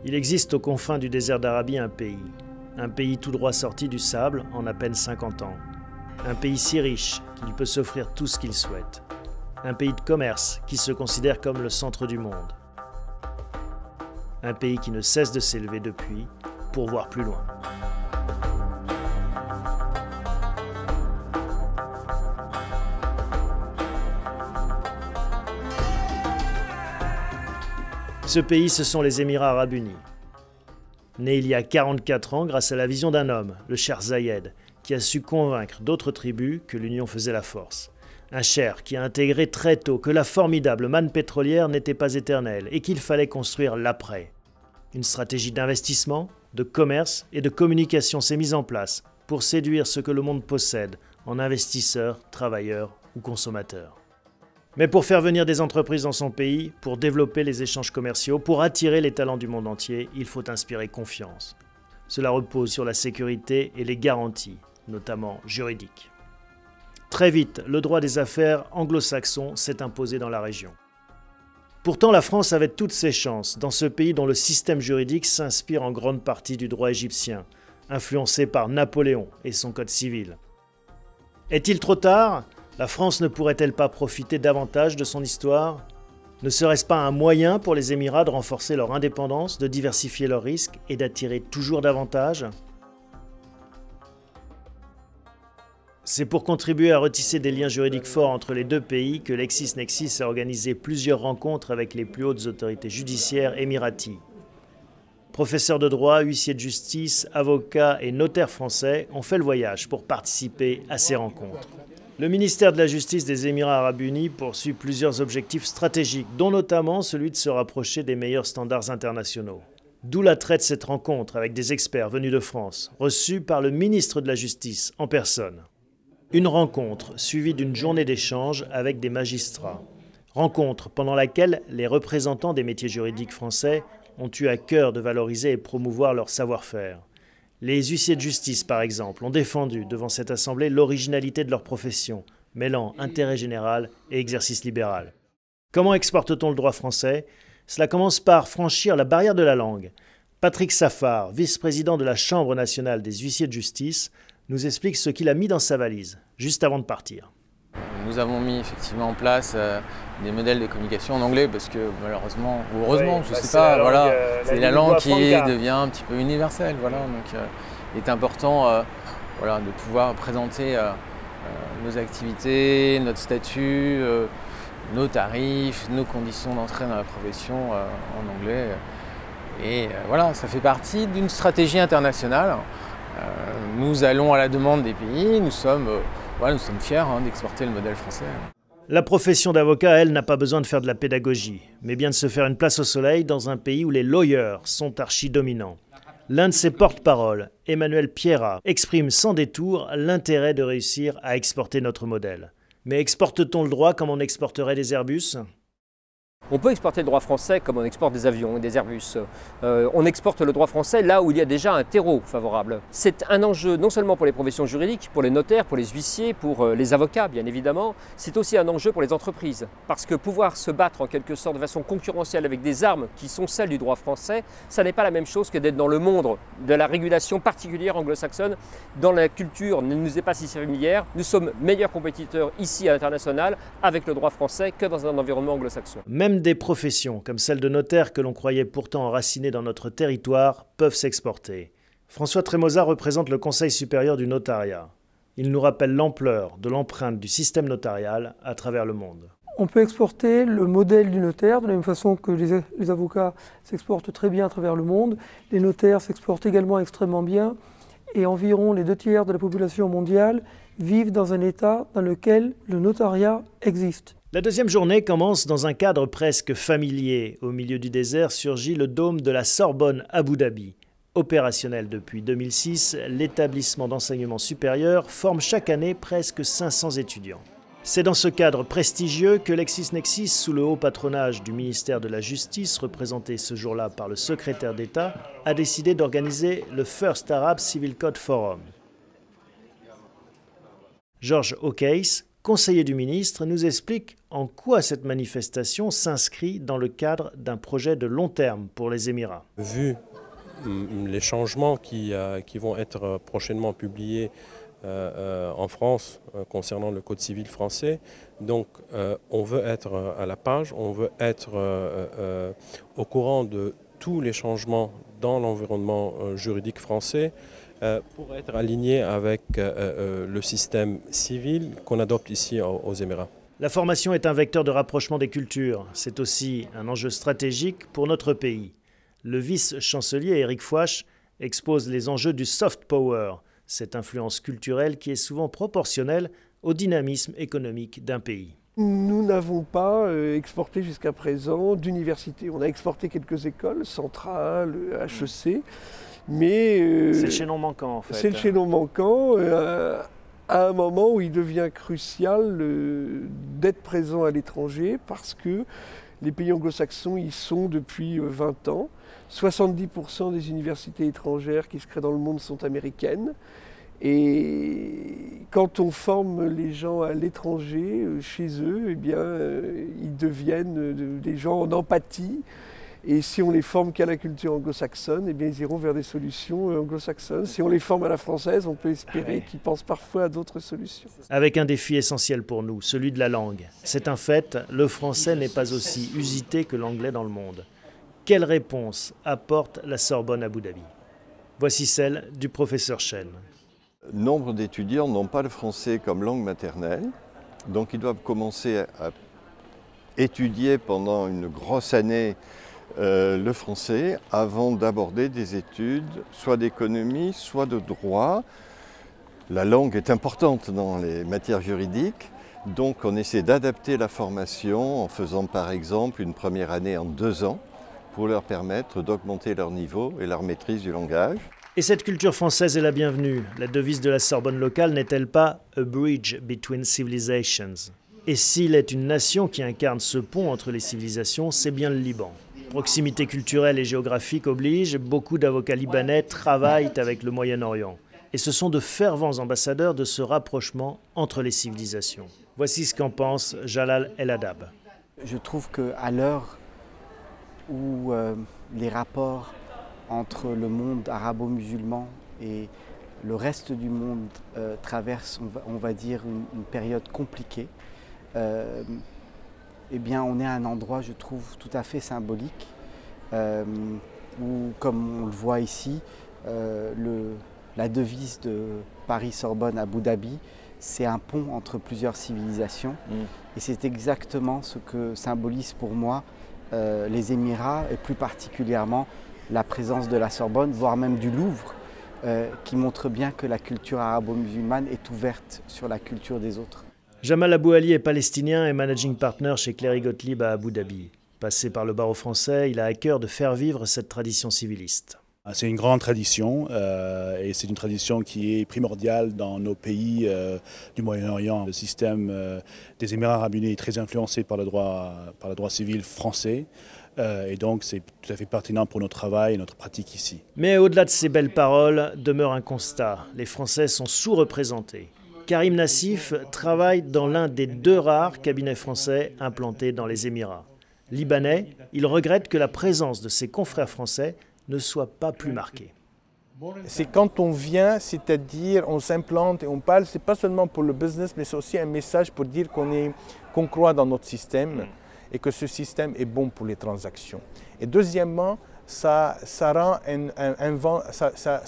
Il existe aux confins du désert d'Arabie un pays tout droit sorti du sable en à peine 50 ans. Un pays si riche qu'il peut s'offrir tout ce qu'il souhaite. Un pays de commerce qui se considère comme le centre du monde. Un pays qui ne cesse de s'élever depuis pour voir plus loin. Ce pays, ce sont les Émirats Arabes Unis. Né il y a 44 ans grâce à la vision d'un homme, le Cheikh Zayed, qui a su convaincre d'autres tribus que l'union faisait la force. Un cheikh qui a intégré très tôt que la formidable manne pétrolière n'était pas éternelle et qu'il fallait construire l'après. Une stratégie d'investissement, de commerce et de communication s'est mise en place pour séduire ce que le monde possède en investisseurs, travailleurs ou consommateurs. Mais pour faire venir des entreprises dans son pays, pour développer les échanges commerciaux, pour attirer les talents du monde entier, il faut inspirer confiance. Cela repose sur la sécurité et les garanties, notamment juridiques. Très vite, le droit des affaires anglo-saxon s'est imposé dans la région. Pourtant, la France avait toutes ses chances dans ce pays dont le système juridique s'inspire en grande partie du droit égyptien, influencé par Napoléon et son code civil. Est-il trop tard ? La France ne pourrait-elle pas profiter davantage de son histoire ? Ne serait-ce pas un moyen pour les Émirats de renforcer leur indépendance, de diversifier leurs risques et d'attirer toujours davantage ? C'est pour contribuer à retisser des liens juridiques forts entre les deux pays que LexisNexis a organisé plusieurs rencontres avec les plus hautes autorités judiciaires émiraties. Professeurs de droit, huissiers de justice, avocats et notaires français ont fait le voyage pour participer à ces rencontres. Le ministère de la Justice des Émirats Arabes Unis poursuit plusieurs objectifs stratégiques, dont notamment celui de se rapprocher des meilleurs standards internationaux. D'où l'attrait de cette rencontre avec des experts venus de France, reçus par le ministre de la Justice en personne. Une rencontre suivie d'une journée d'échange avec des magistrats. Rencontre pendant laquelle les représentants des métiers juridiques français ont eu à cœur de valoriser et promouvoir leur savoir-faire. Les huissiers de justice, par exemple, ont défendu devant cette assemblée l'originalité de leur profession, mêlant intérêt général et exercice libéral. Comment exporte-t-on le droit français ? Cela commence par franchir la barrière de la langue. Patrick Safar, vice-président de la Chambre nationale des huissiers de justice, nous explique ce qu'il a mis dans sa valise, juste avant de partir. Nous avons mis effectivement en place des modèles de communication en anglais parce que malheureusement, ou heureusement, je ne sais pas, voilà, c'est la langue qui devient un petit peu universelle. Voilà, donc il est important voilà, de pouvoir présenter nos activités, notre statut, nos tarifs, nos conditions d'entrée dans la profession en anglais. Et voilà, ça fait partie d'une stratégie internationale. Nous allons à la demande des pays, nous sommes fiers d'exporter le modèle français. La profession d'avocat, elle, n'a pas besoin de faire de la pédagogie, mais bien de se faire une place au soleil dans un pays où les lawyers sont archi-dominants. L'un de ses porte-parole, Emmanuel Pierrat, exprime sans détour l'intérêt de réussir à exporter notre modèle. Mais exporte-t-on le droit comme on exporterait des Airbus ? On peut exporter le droit français comme on exporte des avions et des Airbus. On exporte le droit français là où il y a déjà un terreau favorable. C'est un enjeu non seulement pour les professions juridiques, pour les notaires, pour les huissiers, pour les avocats bien évidemment, c'est aussi un enjeu pour les entreprises. Parce que pouvoir se battre en quelque sorte de façon concurrentielle avec des armes qui sont celles du droit français, ça n'est pas la même chose que d'être dans le monde de la régulation particulière anglo-saxonne. Dans la culture ne nous est pas si familière, nous sommes meilleurs compétiteurs ici à l'international avec le droit français que dans un environnement anglo-saxon. Même des professions, comme celle de notaire que l'on croyait pourtant enracinées dans notre territoire, peuvent s'exporter. François Trémosa représente le Conseil supérieur du notariat. Il nous rappelle l'ampleur de l'empreinte du système notarial à travers le monde. On peut exporter le modèle du notaire de la même façon que les avocats s'exportent très bien à travers le monde. Les notaires s'exportent également extrêmement bien et environ les 2/3 de la population mondiale vivent dans un état dans lequel le notariat existe. La deuxième journée commence dans un cadre presque familier. Au milieu du désert surgit le dôme de la Sorbonne Abu Dhabi. Opérationnel depuis 2006, l'établissement d'enseignement supérieur forme chaque année presque 500 étudiants. C'est dans ce cadre prestigieux que LexisNexis, sous le haut patronage du ministère de la Justice, représenté ce jour-là par le secrétaire d'État, a décidé d'organiser le First Arab Civil Code Forum. George O'Case, conseiller du ministre, nous explique en quoi cette manifestation s'inscrit dans le cadre d'un projet de long terme pour les Émirats. Vu les changements qui vont être prochainement publiés en France concernant le Code civil français, donc on veut être à la page, on veut être au courant de tous les changements dans l'environnement juridique français pour être aligné avec le système civil qu'on adopte ici aux Émirats. La formation est un vecteur de rapprochement des cultures. C'est aussi un enjeu stratégique pour notre pays. Le vice-chancelier Éric Fouache expose les enjeux du soft power, cette influence culturelle qui est souvent proportionnelle au dynamisme économique d'un pays. Nous n'avons pas exporté jusqu'à présent d'université. On a exporté quelques écoles, Centrale, HEC, mais... c'est le chaînon manquant en fait. C'est le chaînon manquant à un moment où il devient crucial d'être présent à l'étranger parce que les pays anglo-saxons y sont depuis 20 ans. 70% des universités étrangères qui se créent dans le monde sont américaines. Et quand on forme les gens à l'étranger, chez eux, eh bien, ils deviennent des gens en empathie. Et si on les forme qu'à la culture anglo-saxonne, eh bien, ils iront vers des solutions anglo-saxonnes. Si on les forme à la française, on peut espérer qu'ils pensent parfois à d'autres solutions. Avec un défi essentiel pour nous, celui de la langue. C'est un fait, le français n'est pas aussi usité que l'anglais dans le monde. Quelle réponse apporte la Sorbonne Abu Dhabi? Voici celle du professeur Chen. Nombre d'étudiants n'ont pas le français comme langue maternelle, donc ils doivent commencer à étudier pendant une grosse année le français avant d'aborder des études soit d'économie, soit de droit. La langue est importante dans les matières juridiques, donc on essaie d'adapter la formation en faisant par exemple une première année en 2 ans pour leur permettre d'augmenter leur niveau et leur maîtrise du langage. Et cette culture française est la bienvenue. La devise de la Sorbonne locale n'est-elle pas « A bridge between civilizations » ? Et s'il est une nation qui incarne ce pont entre les civilisations, c'est bien le Liban. Proximité culturelle et géographique oblige, beaucoup d'avocats libanais travaillent avec le Moyen-Orient. Et ce sont de fervents ambassadeurs de ce rapprochement entre les civilisations. Voici ce qu'en pense Jalal El-Adab. Je trouve qu'à l'heure où les rapports entre le monde arabo-musulman et le reste du monde traversent, on va dire, une période compliquée, eh bien, on est à un endroit, je trouve, tout à fait symbolique, où, comme on le voit ici, la devise de Paris-Sorbonne Abu Dhabi, c'est un pont entre plusieurs civilisations. Et c'est exactement ce que symbolise pour moi les Émirats, et plus particulièrement la présence de la Sorbonne, voire même du Louvre, qui montre bien que la culture arabo-musulmane est ouverte sur la culture des autres. Jamal Abou Ali est palestinien et managing partner chez Cléry Gottlieb à Abu Dhabi. Passé par le barreau français, il a à cœur de faire vivre cette tradition civiliste. C'est une grande tradition et c'est une tradition qui est primordiale dans nos pays du Moyen-Orient. Le système des Émirats arabes unis est très influencé par le droit civil français et donc c'est tout à fait pertinent pour notre travail et notre pratique ici. Mais au-delà de ces belles paroles, demeure un constat. Les Français sont sous-représentés. Karim Nassif travaille dans l'un des 2 rares cabinets français implantés dans les Émirats. Libanais, il regrette que la présence de ses confrères français ne soit pas plus marquée. C'est quand on vient, c'est-à-dire on s'implante et on parle, c'est pas seulement pour le business, mais c'est aussi un message pour dire qu'on croit dans notre système et que ce système est bon pour les transactions. Et deuxièmement, ça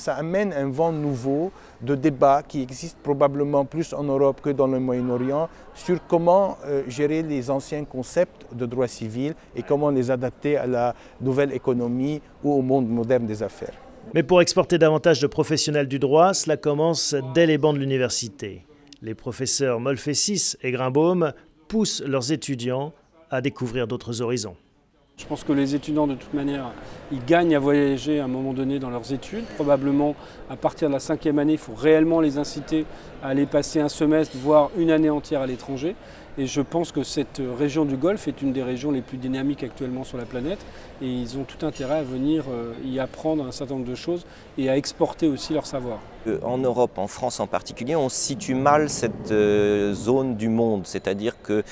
amène un vent nouveau de débat qui existe probablement plus en Europe que dans le Moyen-Orient sur comment gérer les anciens concepts de droit civil et comment les adapter à la nouvelle économie ou au monde moderne des affaires. Mais pour exporter davantage de professionnels du droit, cela commence dès les bancs de l'université. Les professeurs Molfessis et Grimbaum poussent leurs étudiants à découvrir d'autres horizons. Je pense que les étudiants, de toute manière, ils gagnent à voyager à un moment donné dans leurs études. Probablement, à partir de la 5e année, il faut réellement les inciter à aller passer un semestre, voire une année entière à l'étranger. Et je pense que cette région du Golfe est une des régions les plus dynamiques actuellement sur la planète. Et ils ont tout intérêt à venir y apprendre un certain nombre de choses et à exporter aussi leur savoir. En Europe, en France en particulier, on situe mal cette zone du monde. C'est-à-dire que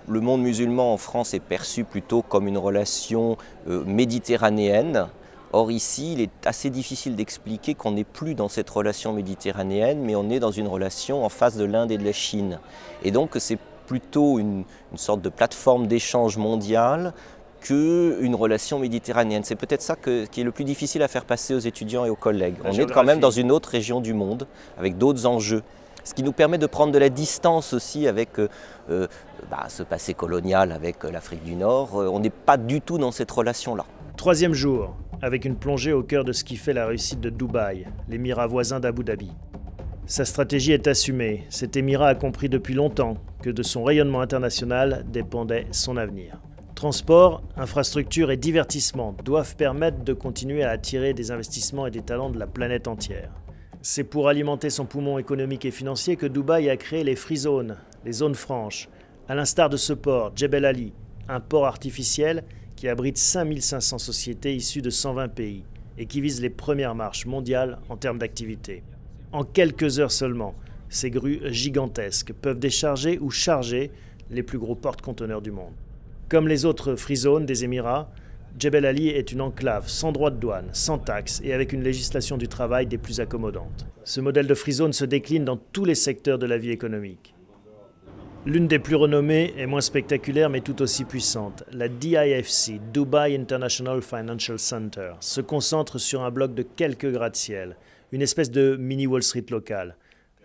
le monde musulman en France est perçu plutôt comme une relation méditerranéenne. Or ici, il est assez difficile d'expliquer qu'on n'est plus dans cette relation méditerranéenne, mais on est dans une relation en face de l'Inde et de la Chine. Et donc c'est plutôt une sorte de plateforme d'échange mondiale qu'une relation méditerranéenne. C'est peut-être ça qui est le plus difficile à faire passer aux étudiants et aux collègues. On est quand même dans une autre région du monde, avec d'autres enjeux. Ce qui nous permet de prendre de la distance aussi avec ce passé colonial avec l'Afrique du Nord. On n'est pas du tout dans cette relation-là. 3e jour, avec une plongée au cœur de ce qui fait la réussite de Dubaï, l'émirat voisin d'Abu Dhabi. Sa stratégie est assumée. Cet émirat a compris depuis longtemps que de son rayonnement international dépendait son avenir. Transport, infrastructure et divertissement doivent permettre de continuer à attirer des investissements et des talents de la planète entière. C'est pour alimenter son poumon économique et financier que Dubaï a créé les Free Zones, les zones franches, à l'instar de ce port, Jebel Ali, un port artificiel qui abrite 5500 sociétés issues de 120 pays et qui vise les premières marches mondiales en termes d'activité. En quelques heures seulement, ces grues gigantesques peuvent décharger ou charger les plus gros porte-conteneurs du monde. Comme les autres Free Zones des Émirats, Jebel Ali est une enclave sans droit de douane, sans taxes et avec une législation du travail des plus accommodantes. Ce modèle de Free Zone se décline dans tous les secteurs de la vie économique. L'une des plus renommées est moins spectaculaire mais tout aussi puissante. La DIFC, Dubai International Financial Center, se concentre sur un bloc de quelques gratte-ciel, une espèce de mini Wall Street local.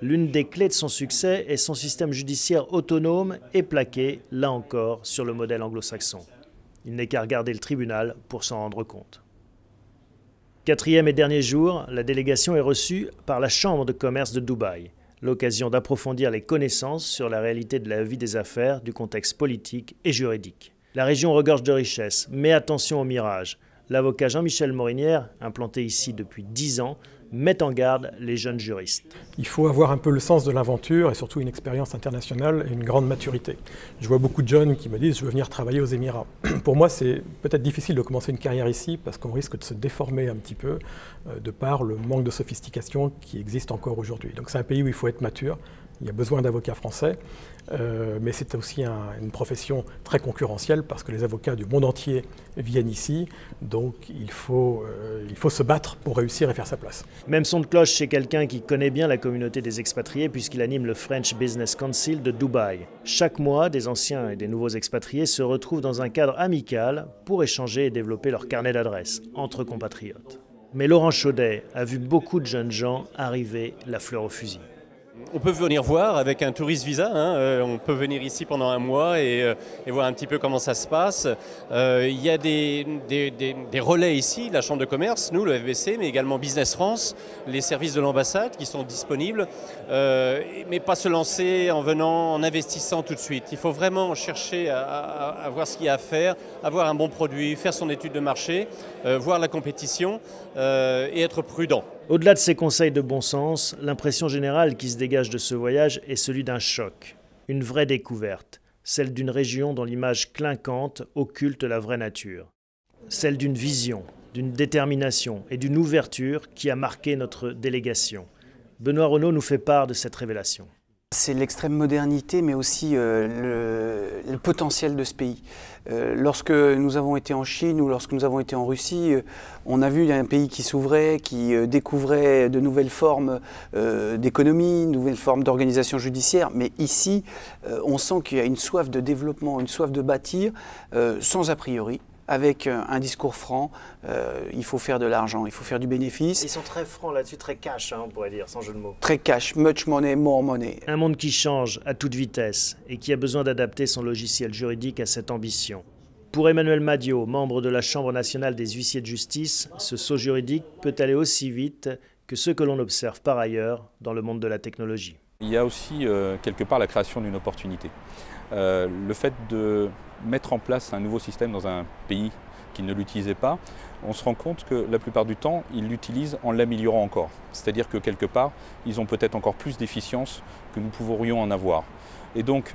L'une des clés de son succès est son système judiciaire autonome et plaqué, là encore, sur le modèle anglo-saxon. Il n'est qu'à regarder le tribunal pour s'en rendre compte. 4e et dernier jour, la délégation est reçue par la Chambre de commerce de Dubaï. L'occasion d'approfondir les connaissances sur la réalité de la vie des affaires, du contexte politique et juridique. La région regorge de richesses, mais attention au mirage. L'avocat Jean-Michel Morinière, implanté ici depuis 10 ans, met en garde les jeunes juristes. Il faut avoir un peu le sens de l'aventure et surtout une expérience internationale et une grande maturité. Je vois beaucoup de jeunes qui me disent « je veux venir travailler aux Émirats ». Pour moi, c'est peut-être difficile de commencer une carrière ici parce qu'on risque de se déformer un petit peu de par le manque de sophistication qui existe encore aujourd'hui. Donc c'est un pays où il faut être mature, il y a besoin d'avocats français, mais c'est aussi une profession très concurrentielle parce que les avocats du monde entier viennent ici, donc il faut se battre pour réussir et faire sa place. Même son de cloche chez quelqu'un qui connaît bien la communauté des expatriés puisqu'il anime le French Business Council de Dubaï. Chaque mois, des anciens et des nouveaux expatriés se retrouvent dans un cadre amical pour échanger et développer leur carnet d'adresses entre compatriotes. Mais Laurent Chaudet a vu beaucoup de jeunes gens arriver la fleur au fusil. On peut venir voir avec un tourist visa, on peut venir ici pendant un mois et voir un petit peu comment ça se passe. Il y a des relais ici, la Chambre de commerce, nous, le FBC, mais également Business France, les services de l'ambassade qui sont disponibles, mais pas se lancer en venant, en investissant tout de suite. Il faut vraiment chercher à voir ce qu'il y a à faire, avoir un bon produit, faire son étude de marché, voir la compétition et être prudent. Au-delà de ces conseils de bon sens, l'impression générale qui se dégage de ce voyage est celui d'un choc, une vraie découverte, celle d'une région dont l'image clinquante occulte la vraie nature, celle d'une vision, d'une détermination et d'une ouverture qui a marqué notre délégation. Benoît Renaud nous fait part de cette révélation. C'est l'extrême modernité, mais aussi le potentiel de ce pays. Lorsque nous avons été en Chine ou lorsque nous avons été en Russie, on a vu un pays qui s'ouvrait, qui découvrait de nouvelles formes d'économie, de nouvelles formes d'organisation judiciaire. Mais ici, on sent qu'il y a une soif de développement, une soif de bâtir, sans a priori. Avec un discours franc, il faut faire de l'argent, il faut faire du bénéfice. Ils sont très francs là-dessus, très cash, on pourrait dire, sans jeu de mots. Très cash, much money, more money. Un monde qui change à toute vitesse et qui a besoin d'adapter son logiciel juridique à cette ambition. Pour Emmanuel Madiot, membre de la Chambre nationale des huissiers de justice, ce saut juridique peut aller aussi vite que ce que l'on observe par ailleurs dans le monde de la technologie. Il y a aussi quelque part la création d'une opportunité. le fait de mettre en place un nouveau système dans un pays qui ne l'utilisait pas, on se rend compte que la plupart du temps, ils l'utilisent en l'améliorant encore. C'est-à-dire que quelque part, ils ont peut-être encore plus d'efficience que nous pourrions en avoir. Et donc,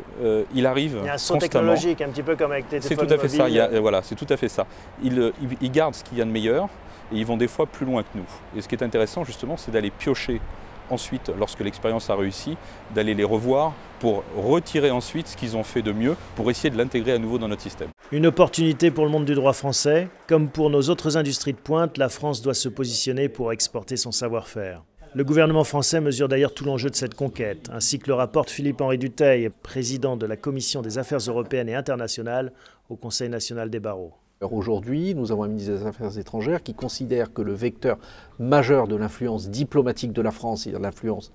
il arrive constamment... Il y a un saut technologique, un petit peu comme avec tes téléphones mobiles. C'est tout à fait ça, voilà, c'est tout à fait ça. Ils gardent ce qu'il y a de meilleur et ils vont des fois plus loin que nous. Et ce qui est intéressant, justement, c'est d'aller piocher ensuite, lorsque l'expérience a réussi, d'aller les revoir pour retirer ensuite ce qu'ils ont fait de mieux pour essayer de l'intégrer à nouveau dans notre système. Une opportunité pour le monde du droit français. Comme pour nos autres industries de pointe, la France doit se positionner pour exporter son savoir-faire. Le gouvernement français mesure d'ailleurs tout l'enjeu de cette conquête, ainsi que le rapporte Philippe-Henri Dutheil, président de la Commission des Affaires européennes et internationales au Conseil national des barreaux. Aujourd'hui, nous avons un ministre des Affaires étrangères qui considère que le vecteur majeur de l'influence diplomatique de la France, c'est-à-dire l'influence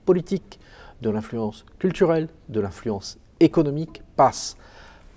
politique, de l'influence culturelle, de l'influence économique, passe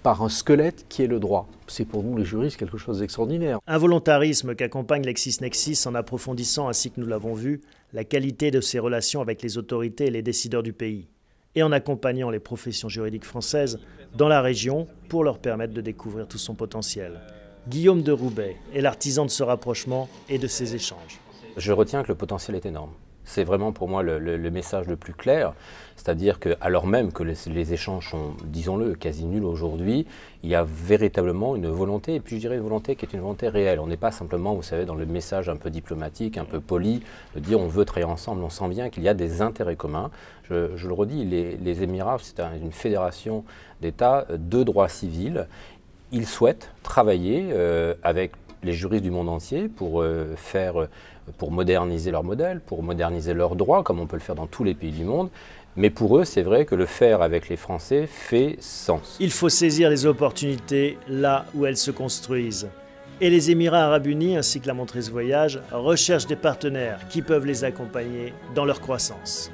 par un squelette qui est le droit. C'est pour nous les juristes quelque chose d'extraordinaire. Un volontarisme qu'accompagne LexisNexis en approfondissant, ainsi que nous l'avons vu, la qualité de ses relations avec les autorités et les décideurs du pays, et en accompagnant les professions juridiques françaises dans la région pour leur permettre de découvrir tout son potentiel. Guillaume de Roubaix est l'artisan de ce rapprochement et de ces échanges. Je retiens que le potentiel est énorme. C'est vraiment pour moi le message le plus clair, c'est-à-dire que, alors même que les échanges sont, disons-le, quasi nuls aujourd'hui, il y a véritablement une volonté, et puis je dirais une volonté qui est une volonté réelle. On n'est pas simplement, vous savez, dans le message un peu diplomatique, un peu poli, de dire on veut travailler ensemble. On sent bien qu'il y a des intérêts communs. Je le redis, les Émirats, c'est une fédération d'États de droit civil. Ils souhaitent travailler avec les juristes du monde entier pour moderniser leur modèle, pour moderniser leurs droits, comme on peut le faire dans tous les pays du monde. Mais pour eux, c'est vrai que le faire avec les Français fait sens. Il faut saisir les opportunités là où elles se construisent. Et les Émirats arabes unis, ainsi que l'a montré ce voyage, recherchent des partenaires qui peuvent les accompagner dans leur croissance.